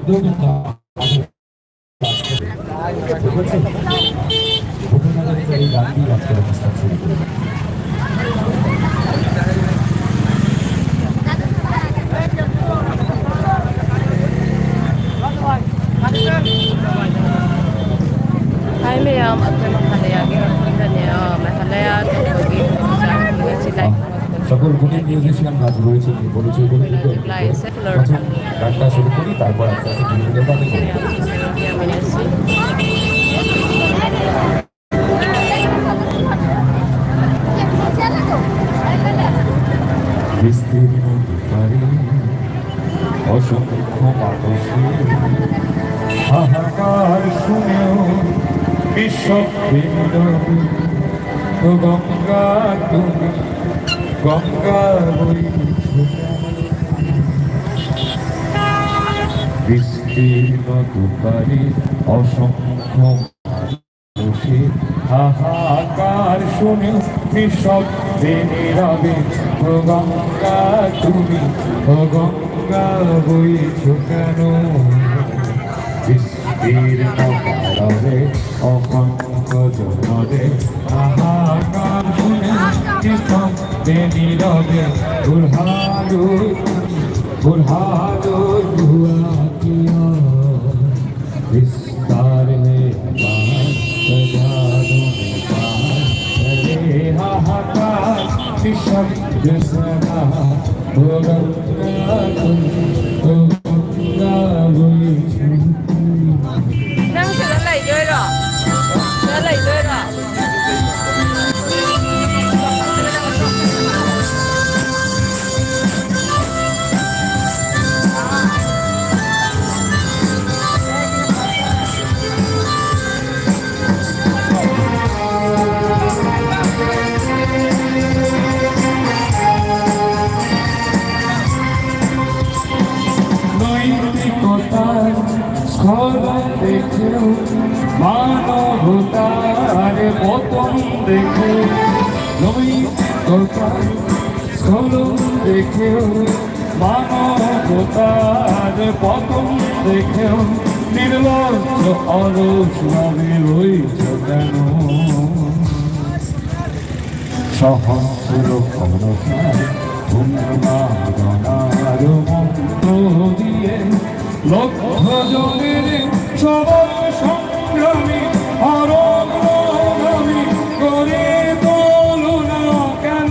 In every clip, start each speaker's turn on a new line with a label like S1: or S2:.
S1: মধ্যেও কিন্তু এই গান দিয়ে আজকের অনুষ্ঠান শুরু করি।
S2: Hi ma'am, ako Mahalaya. Ginapunta niya Mahalaya tungkol sa sila.
S1: সকল গুণী মিউজিশিয়ান গান রয়েছে পরিচয় করে দিতে গানটা শুরু করি, তারপর আপনাকে বিভিন্ন গানে বিস্তীর্ণ অসংখ্য মানুষের হাহাকার শুনেও গঙ্গা তুমি গঙ্গা বিস্তীর্ণ দুপারে অসংখ্য মানুষের হাহাকার শুনেও নিঃশব্দে নীরবে গঙ্গা তুমি গঙ্গা বইছ কেন বিস্তীর্ণ পারে অসংখ্য জনরে হাহাকার শুনে নিঃশব্দে নীরবে বুলহালো বুলহালো ধুয়া কিয়া विस्तार में हाहाकार निशब्द सदा
S2: Nang sila lại chơi rồi. Sila lại chơi rồi.
S1: দেখেও মানবতার পতন দেখে নৈতিকতার স্খলন দেখেও মানবতার পতন দেখেও নির্লজ্জ অলস ভাবে রইছ কেন সহস্র খরসার ধূম্রমার মন্ত্র দিয়ে লক্ষ জনের সবল সংগ্রামী অরগ্রগামী করে তোলো না কেন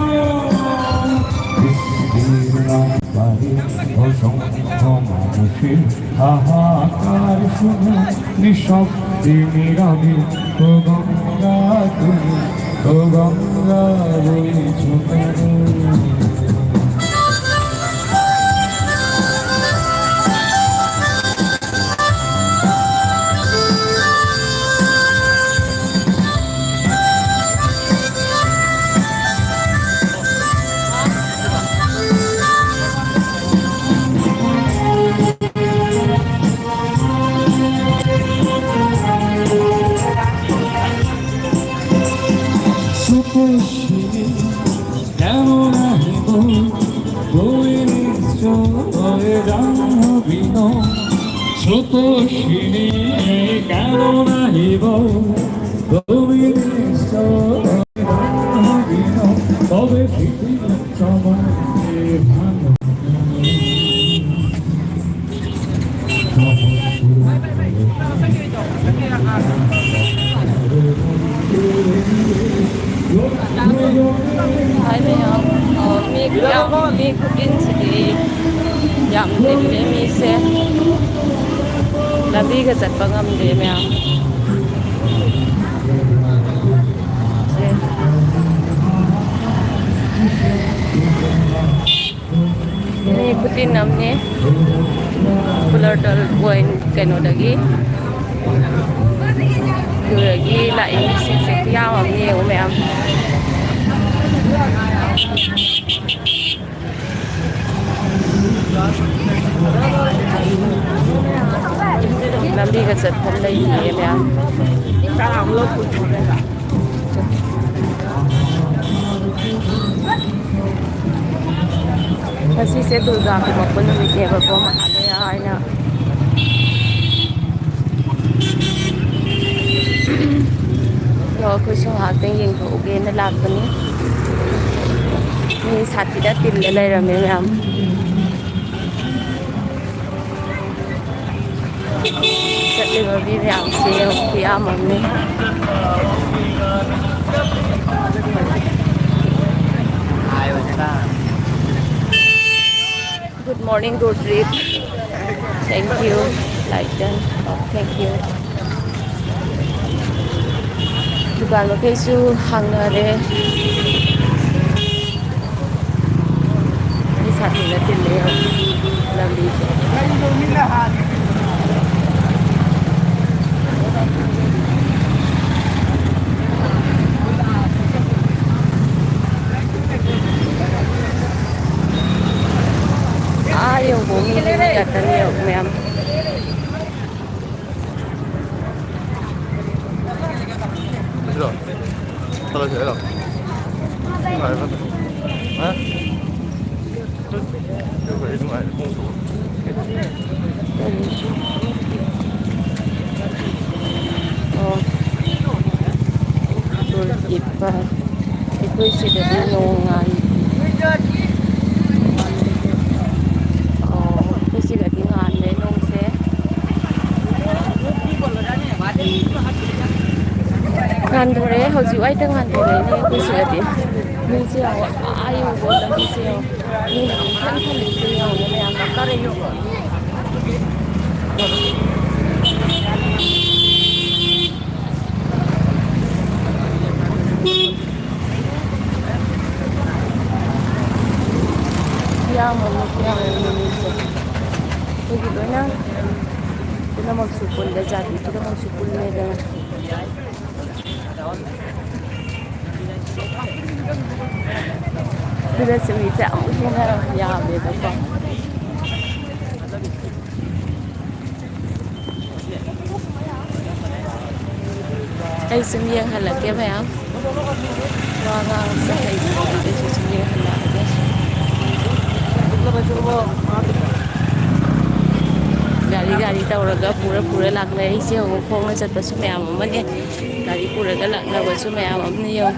S1: অসংখ্য মানুষের হাহাকার শুনে নিঃশব্দে নীরবে ও গঙ্গা তুমি ও গঙ্গা বইছ কেন কেমন আহিব স্রোতস্বিনী কেমন আহিব তবে সময়
S2: Hi ma'am, mi cooking sidi yam dim le mi se labi ka chat pa ngam de ma'am mi cooking nam ne Pulartal point kano dagi lagi lại sik yam am ne o ma'am Làm đi cái giật thân đây thì em ạ. Kasi sa Durga ko mapunamit niya po Mahalaya na
S3: ꯉꯥꯏꯍꯥꯛꯇꯪ ꯌꯦꯡꯊꯣꯛꯎꯒꯦꯅ ꯂꯥꯛꯄꯅꯤ ꯃꯤ ꯁꯥꯊꯤꯗ ꯇꯤꯜꯂ ꯂꯩꯔꯝꯃꯦ ꯃꯌꯥꯝ ꯆꯠꯂꯤꯕ ꯃꯤ ꯃꯌꯥꯝꯁꯦ ꯈꯨꯌꯥꯝ ꯑꯃꯅꯤ Good morning, good trip. Thank you. Like done. Oh, thank you. Dukaan makaisu hangnare. Ni satu na tille lambi se. Yung bumili kata niyo, ma'am.
S4: Được. Thôi thế rồi. Ngoài vâng. Hả? Như vậy ngoài không đủ.
S3: Tôi kịp thì tôi sẽ được đi ngồi ngài. Tôi sẽ được đi ngàn đấy nông sẽ. Ngàn thôi đấy, hồi chịu ai tăng ngàn thôi đấy nên tôi sẽ đi. Mình sẽ ai yêu vô là mình sẽ mình thân thân mình sẽ yêu nên là nó có đây yêu. Begitu na. Kita magsupol na dyan. Kita magsupol na dyan. Kita semisa ang usin na yabe ba pa. Ay sumiyang halak ya ba yan? Mga sa Facebook ay sumiyang halak. Gari tawraga pura lakna isi ho khong na chatpa su mayam amane gari pura ga lakna ba su mayam amne yo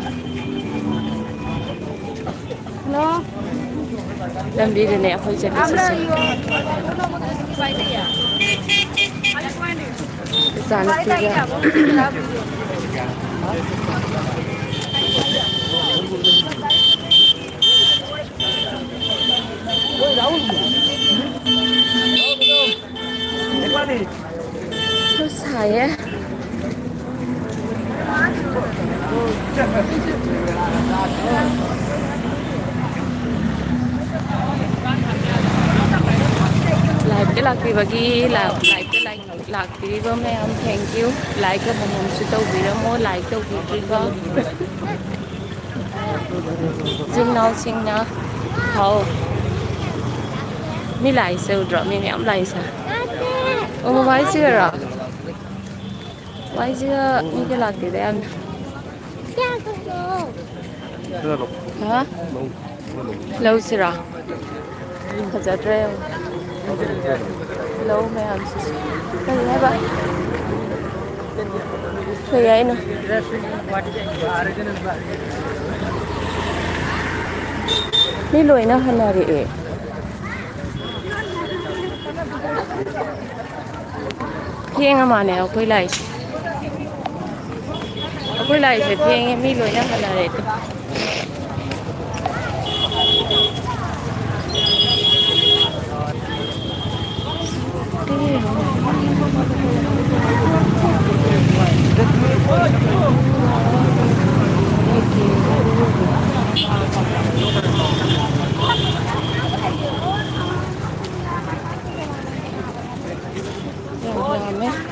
S3: no lambi de ne akhoi chat su san tiga Terus saya like cái lạc vì bagi like cái lạc vì bơm này em thank you like cái bơm sự tàu vì đó mua like tàu vì bơm xin nào hậu mi lại sâu rồi mi em lại sao ông nói chưa rồi nói chưa như cái lạc thì em hả lâu chưa rồi thật ra treo lâu mẹ làm gì cái gì vậy cái vậy nữa đi lùi nó hơn là gì thiên mà nè quay lại sẽ thiên em đi lùi nó hơn là gì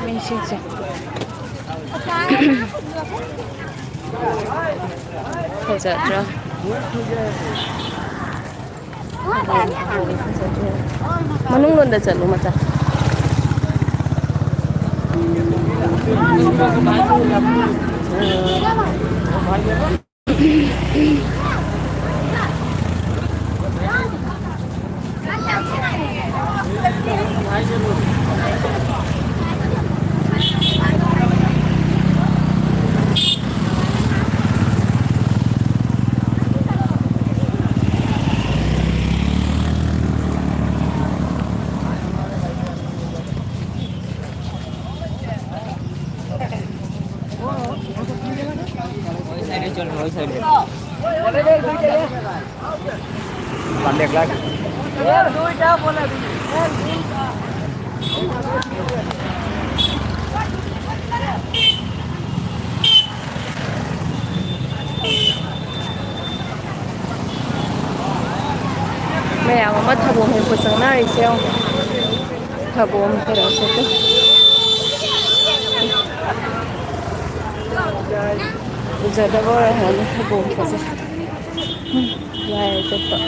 S3: mình xin chào thật sự chưa Manung luôn đã chật luôn mà chả mẹ mà mất thà bố mình phải sáng nay xem thà bố mình phải đó sẽ tức bây giờ đã gọi là hả thà bố mình phải sẽ lại tiếp tục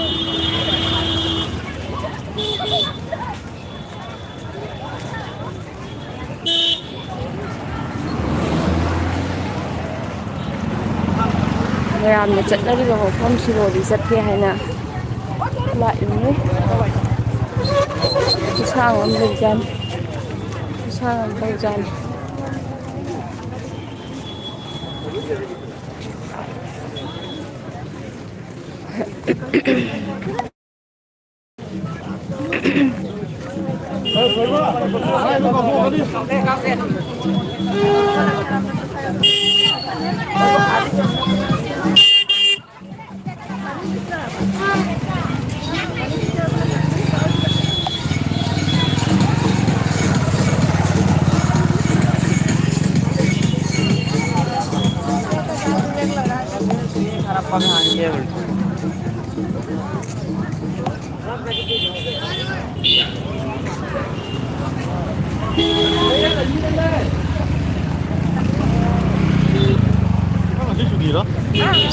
S3: ꯃꯌꯥꯝꯅ ꯆꯠꯅꯔꯤꯕ ꯃꯐꯝꯁꯤꯕꯨꯗꯤ ꯆꯠꯀꯦ ꯍꯥꯏꯅ ꯂꯥꯛꯏꯅꯤ ꯈꯨꯁꯥꯡ ꯑꯃ ꯂꯩꯖꯥꯠꯅꯤ ꯈꯨꯁꯥꯡ ꯑꯃ ꯇꯧꯖꯥꯠꯅꯤ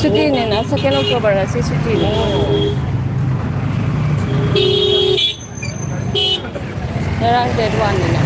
S3: Sutine na, second October na si Sutine. Narang dead one na.